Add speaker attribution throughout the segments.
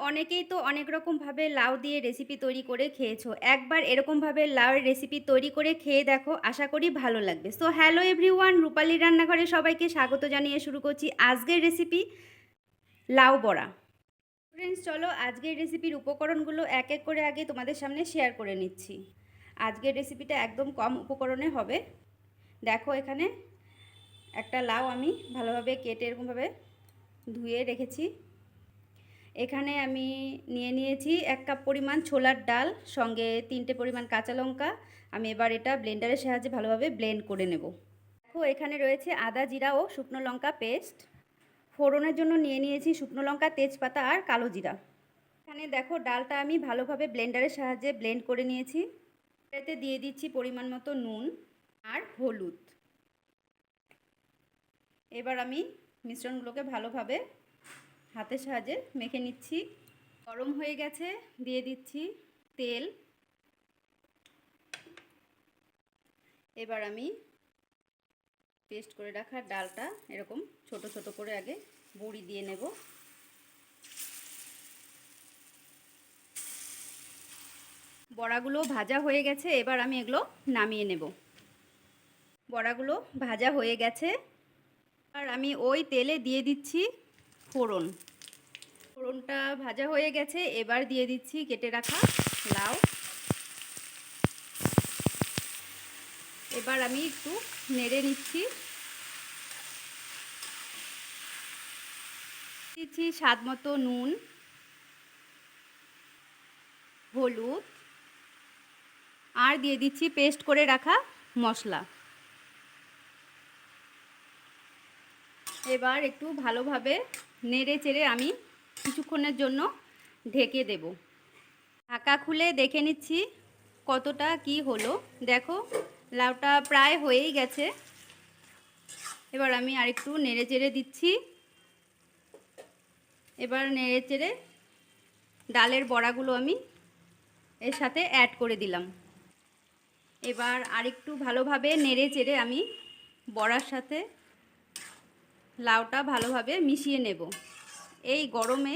Speaker 1: অনেকেই তো অনেক রকমভাবে লাউ দিয়ে রেসিপি তৈরি করে খেয়েছো। একবার এরকমভাবে লাউয়ের রেসিপি তৈরি করে খেয়ে দেখো, আশা করি ভালো লাগবে। সো হ্যালো এভরিওয়ান, রূপালীর রান্নাঘরে সবাইকে স্বাগত জানিয়ে শুরু করছি আজকের রেসিপি লাউ বড়া। ফ্রেন্ডস, চলো আজকের রেসিপির উপকরণগুলো এক এক করে আগে তোমাদের সামনে শেয়ার করে নিচ্ছি। আজকের রেসিপিটা একদম কম উপকরণে হবে। দেখো, এখানে একটা লাউ আমি ভালোভাবে কেটে এরকমভাবে ধুয়ে রেখেছি। এখানে আমি নিয়েছি 1 কাপ পরিমাণ ছোলার ডাল, সঙ্গে 3টে পরিমাণ কাঁচা লঙ্কা। আমি এবার এটা ব্লেন্ডারের সাহায্যে ভালোভাবে ব্লেন্ড করে নেব। দেখো, এখানে রয়েছে আদা, জিরা ও শুকনো লঙ্কা পেস্ট। ফোড়নের জন্য নিয়েছি শুকনো লঙ্কা, তেজপাতা আর কালো জিরা। এখানে দেখো, ডালটা আমি ভালোভাবে ব্লেন্ডারের সাহায্যে ব্লেন্ড করে নিয়েছি। এতে দিয়ে দিচ্ছি পরিমাণ মতো নুন আর হলুদ। এবার আমি মিশ্রণগুলোকে ভালোভাবে হাতের সাহায্যে মেখে নিচ্ছি। গরম হয়ে গেছে, দিয়ে দিচ্ছি তেল। এবার আমি পেস্ট করে রাখা ডালটা এরকম ছোট ছোট করে আগে বড়ি দিয়ে নেব। বড়াগুলো ভাজা হয়ে গেছে, এবার আমি এগুলো নামিয়ে নেব। বড়াগুলো ভাজা হয়ে গেছে, আর আমি ওই তেলে দিয়ে দিচ্ছি ফোড়ন। ফোড়নটা ভাজা হয়ে গেছে, এবার দিয়ে দিচ্ছি কেটে রাখা লাউ। এবার আমি একটু নেড়ে নিচ্ছি। দিচ্ছি স্বাদ মতো নুন, হলুদ, আর দিয়ে দিচ্ছি পেস্ট করে রাখা মশলা। এবার একটু ভালোভাবে নেড়ে চেড়ে আমি কিছুক্ষণের জন্য ঢেকে দেব। ঢাকা খুলে দেখে নিচ্ছি কতটা কি হলো। দেখো, লাউটা প্রায় হয়েই গেছে। এবার আমি আরেকটু নেড়ে চেড়ে দিচ্ছি। এবার নেড়ে চেড়ে ডালের বড়াগুলো আমি এর সাথে অ্যাড করে দিলাম। এবার আরেকটু ভালোভাবে নেড়ে চেড়ে আমি বড়ার সাথে লাউটা ভালোভাবে মিশিয়ে নেব। এই গরমে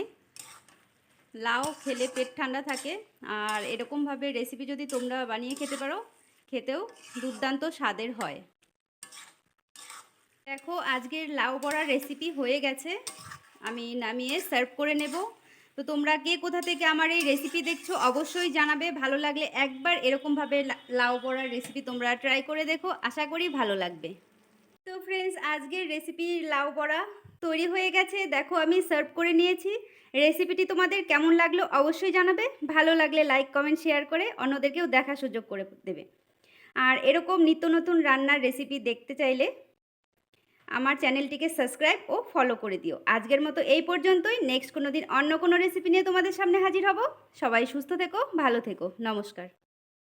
Speaker 1: লাউ খেলে পেট ঠান্ডা থাকে, আর এরকমভাবে রেসিপি যদি তোমরা বানিয়ে খেতে পারো, খেতেও দুর্দান্ত স্বাদের হয়। দেখো, আজকের লাউ বড়ার রেসিপি হয়ে গেছে। আমি নামিয়ে সার্ভ করে নেব। তো তোমরা কে কোথা থেকে আমার এই রেসিপি দেখছো অবশ্যই জানাবে। ভালো লাগলে একবার এরকমভাবে লাউ বড়ার রেসিপি তোমরা ট্রাই করে দেখো, আশা করি ভালো লাগবে। তো ফ্রেন্ডস, আজকের রেসিপি লাউ বড়া তৈরি হয়ে গেছে। দেখো, আমি সার্ভ করে নিয়েছি। রেসিপিটি তোমাদের কেমন লাগলো অবশ্যই জানাবে। ভালো লাগলে লাইক, কমেন্ট, শেয়ার করে অন্যদেরকেও দেখার সুযোগ করে দেবে। আর এরকম নিত্য নতুন রান্নার রেসিপি দেখতে চাইলে আমার চ্যানেলটিকে সাবস্ক্রাইব ও ফলো করে দিও। আজকের মতো এই পর্যন্তই। নেক্সট কোনো দিন অন্য কোনো রেসিপি নিয়ে তোমাদের সামনে হাজির হব। সবাই সুস্থ থেকো, ভালো থেকো। নমস্কার।